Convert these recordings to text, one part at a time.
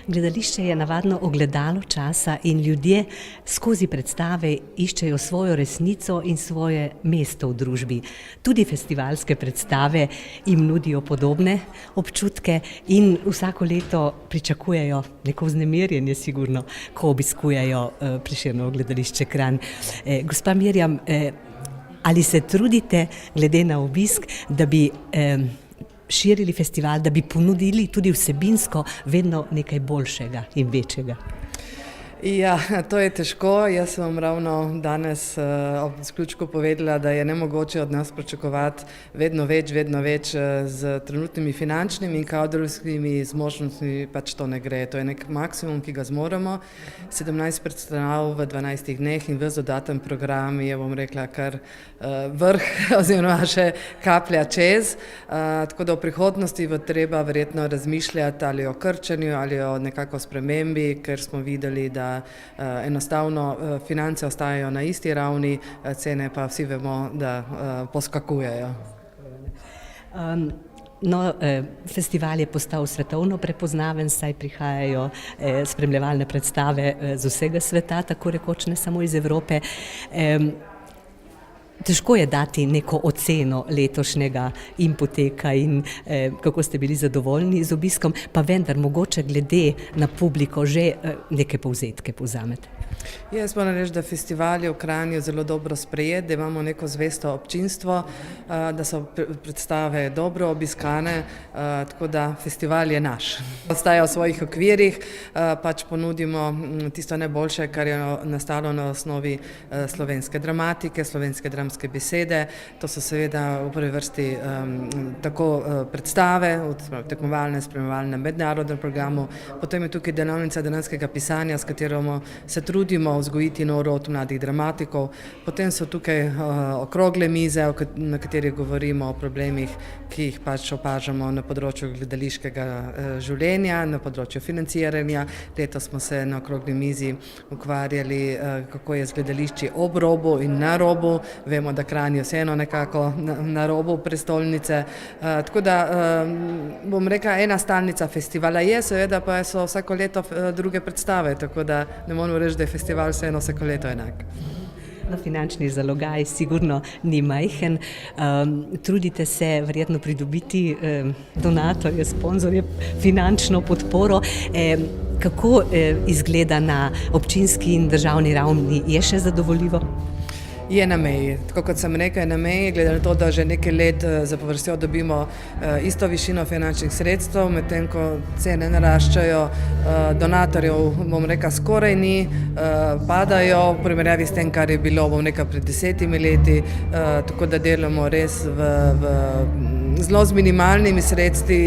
Gledališče je navadno ogledalo časa in ljudje skozi predstave iščejo svojo resnico in svoje mesto v družbi. Tudi festivalske predstave jim nudijo podobne občutke in vsako leto pričakujejo neko vznemirjenje sigurno, ko obiskujejo Prešernovo gledališče Kranj. Gospa Mirjam, ali se trudite glede na obisk, da bi širili festival, da bi ponudili tudi vsebinsko vedno nekaj boljšega in večjega? Ja, to je težko. Jaz sem vam ravno danes ob zaključku povedala, da je nemogoče od nas pričakovati vedno več z trenutnimi finančnimi in kadrovskimi zmožnostmi, pač to ne gre. To je nek maksimum, ki ga zmoremo. 17 predstav v 12 dneh in ves dodaten program je, bom rekla, kar vrh oziroma še kaplja čez. Tako da v prihodnosti bo treba verjetno razmišljati ali o krčenju ali o nekako spremembi, ker smo videli, da enostavno finance ostajajo na isti ravni, cene pa vsi vemo, da poskakujejo. Festival je postal svetovno prepoznaven, saj prihajajo spremljevalne predstave z vsega sveta, tako rekoč ne samo iz Evrope. Težko je dati neko oceno letošnjega poteka in kako ste bili zadovoljni z obiskom, pa vendar mogoče glede na publiko že neke povzetke povzamete. Jaz moram reči, da festival je v Kranju zelo dobro sprejet, da imamo neko zvesto občinstvo, da so predstave dobro obiskane, tako da festival je naš. Ostaja v svojih okvirih, pač ponudimo tisto najboljše, kar je nastalo na osnovi slovenske dramatike, slovenske dramske besede. To so seveda v prvi vrsti tako predstave, tekmovalne, spremljevalne, mednarodnem programu, potem je tukaj delavnica dramskega pisanja, s katero se trudimo vzgojiti nov rod mladih dramatikov. Potem so tukaj okrogle mize, na katerih govorimo o problemih, ki jih pač opažamo na področju gledališkega življenja, na področju financiranja. Letos smo se na okrogli mizi ukvarjali, kako je z gledališči ob robu in na robu. Vemo, da Kranj je vseeno nekako na robu prestolnice. Tako da, bom rekla, ena stalnica festivala je, seveda pa so vsako leto druge predstave, tako da ne moramo reči, da je festival vseeno vsako leto enak. Finančni zalogaj sigurno ni majhen. Trudite se verjetno pridobiti donatorje, sponzorje, finančno podporo. Kako izgleda na občinski in državni ravni? Je še zadovoljivo? Je na meji. Tako kot sem rekla, je na meji, glede na to, da že nekaj let zapovrstjo dobimo isto višino finančnih sredstev, medtem ko cene naraščajo, donatorjev, bom rekla, skoraj ni, padajo v primerjavi s tem, kar je bilo, bom rekla, pred 10 leti, tako da delamo res zelo z minimalnimi sredstvi.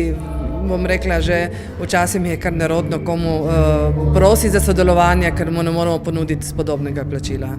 Bom rekla, že včasih mi je kar nerodno komu prosi za sodelovanje, ker mu ne moramo ponuditi spodobnega plačila.